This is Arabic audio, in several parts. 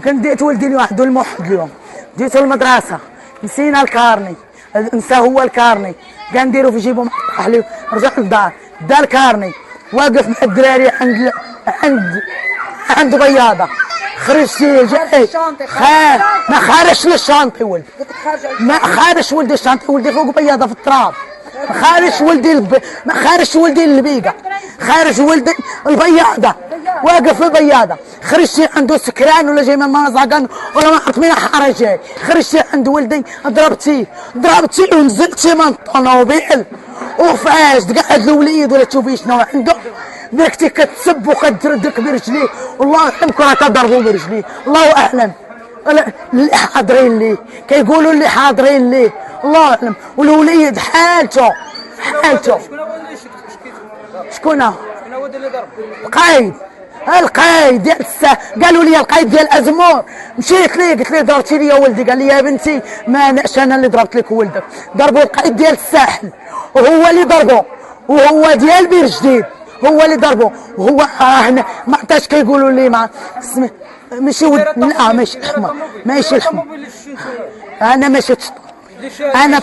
كنت ديت ولدي لواحد الموحد اليوم، ديته المدرسه نسينا الكارني، نسى هو الكارني، كان نديرو في جيبو راح لي رجع للدار دا الكارني، واقف مع الدراري عند بياضه، خرجت جاي ما خارجش للشانطي ولدي، ما خارجش ولدي الشانطي، ولدي فوق بياضه في التراب، ما خارجش ولدي ما خارجش ولدي اللبيقه، خارج ولدي البياضه، واقف في البياضه، خرجتي عنده سكران ولا جاي من المناطق ولا ما حط منها حاره جاي، خرجتي عند ولدي ضربتيه ونزلتي من الطوموبيل وفاش قاعد الوليد ولا تشوفي شنو عنده، ذاك كتسب وكتردك برجليه، والله اعلم كره تضربوا برجليه، الله اعلم اللي حاضرين ليه كيقولوا اللي حاضرين ليه، الله اعلم، والوليد حالته شكون هو اللي ضرب؟ القايد ديال قالوا لي القايد ديال ازمور، مشيت ليه قلت ليه ضربتي لي ولدي، قال لي يا بنتي ما ناش انا اللي ضربت لك ولدك، ضربوا القايد ديال الساحل وهو اللي ضربه، وهو ديال بير جديد هو اللي ضربه، وهو هنا ما عطاش كيقولوا لي ما ماشي لا ماشي الحمر انا ما شفتش، انا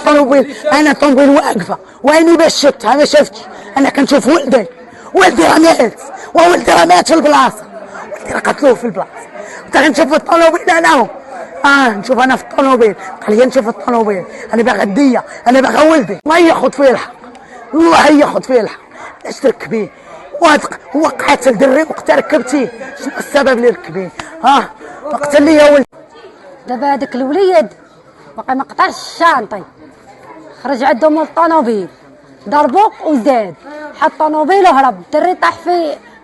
طوموبيل واقفه ويني باش شفتها ما شفتش، انا كنشوف ولدي رمات وولدي رمات في البلاصه، ولدي قتلوه في البلاصه، حتى نشوف الطوموبيل انا نشوف انا في الطوموبيل، قال لي نشوف الطوموبيل، انا باغي الديه، انا باغي ولدي، الله ياخذ فيه الحق، الله ياخذ فيه الحق، علاش تركبيه؟ هو قتل دري وقت ركبتيه، شنو السبب اللي ركبيه؟ قتل لي يا ولدي. دابا هذاك الوليد باقي ما قطعش الشانطي، خرج عندهم الطوموبيل ضربوه وزاد، حط الطوموبيل وهرب، الدري طاح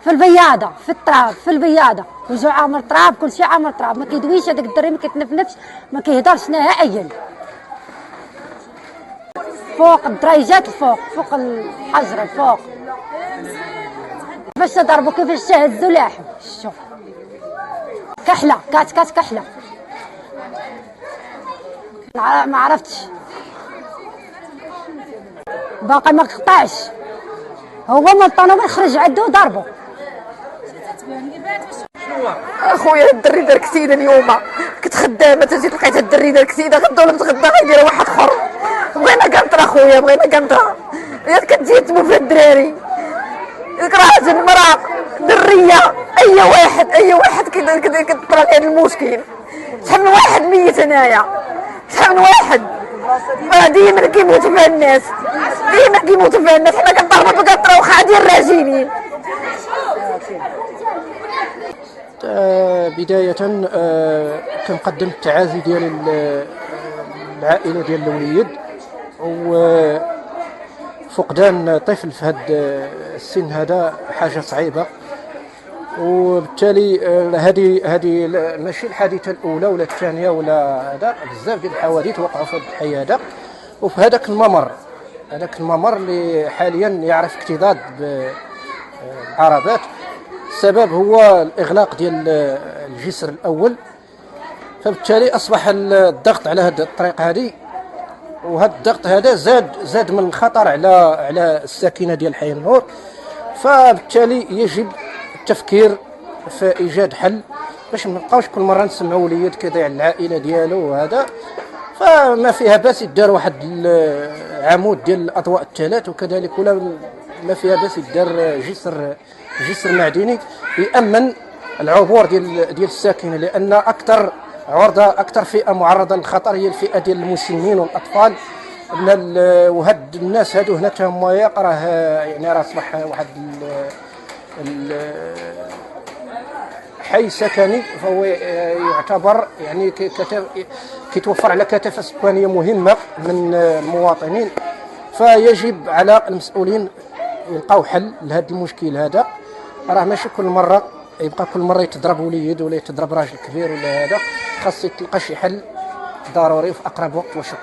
في البياضه، في التراب، في البياضه، وجهو عامر تراب، كلشي عامر تراب، ما كيدويش هذاك الدري، ما كيتنفنفش، ما كيهضرش نهائيا، فوق الدريجات الفوق، فوق الحجر الفوق، كيفاش ضربوا كيفاش تهزوا لاحم، شوف كحله كات كحله، ما عرفتش باقي ما قطعش، هو من الطوموبيل خرج عنده ضربه. اخويا الدري دار كسيده اليوم، كنت خدامه تجي لقيت الدري دار كسيده، غدا ولا نتغدى غيدير واحد اخر، بغينا قنطره اخويا، بغينا قنطره، ياك كتجي تمو في الدراري، راجل مراه دريه، اي واحد كيطرا لهذا المشكل، شحال من واحد ميت هنايا، شحال من واحد، ديما كيموتوا فيها الناس، حنا كنضربوا بالقطره وخادين راجلين. بداية كنقدم التعازي ديال العائلة ديال الوليد، وفقدان طفل في هذا السن هذا حاجة صعيبة، وبالتالي هذه ماشي الحادثة الأولى ولا الثانية ولا هذا، بزاف ديال الحوادث وقعوا في الحي هذا، وفي هذاك الممر اللي حاليا يعرف اكتظاظ بالعربات. السبب هو الإغلاق ديال الجسر الأول، فبالتالي أصبح الضغط على هذه الطريق هذه، وهذا الضغط هذا زاد من الخطر على الساكنة ديال حي النور، فبالتالي يجب التفكير في إيجاد حل باش ما نبقاوش كل مرة نسمعوا وليد كيضيع العائلة ديالو وهذا، فما فيها باس يدار واحد العمود ديال الأضواء الثلاث، وكذلك ولا ما فيها باس يدار جسر معدني يأمن العبور ديال الساكنه، لان اكثر فئه معرضه للخطر هي الفئه ديال المسنين والاطفال، وهاد الناس هادو هنا تهموا راه يعني راه اصبح واحد حي سكني، فهو يعتبر يعني كيتوفر على كثافه سكانيه مهمه من المواطنين، فيجب على المسؤولين يلقاو حل لهذا المشكل هذا. راه ماشي كل مره يتضرب وليد ولا يتضرب راجل كبير ولا هذا، خاص يتلقى شي حل ضروري في اقرب وقت. وشكرا.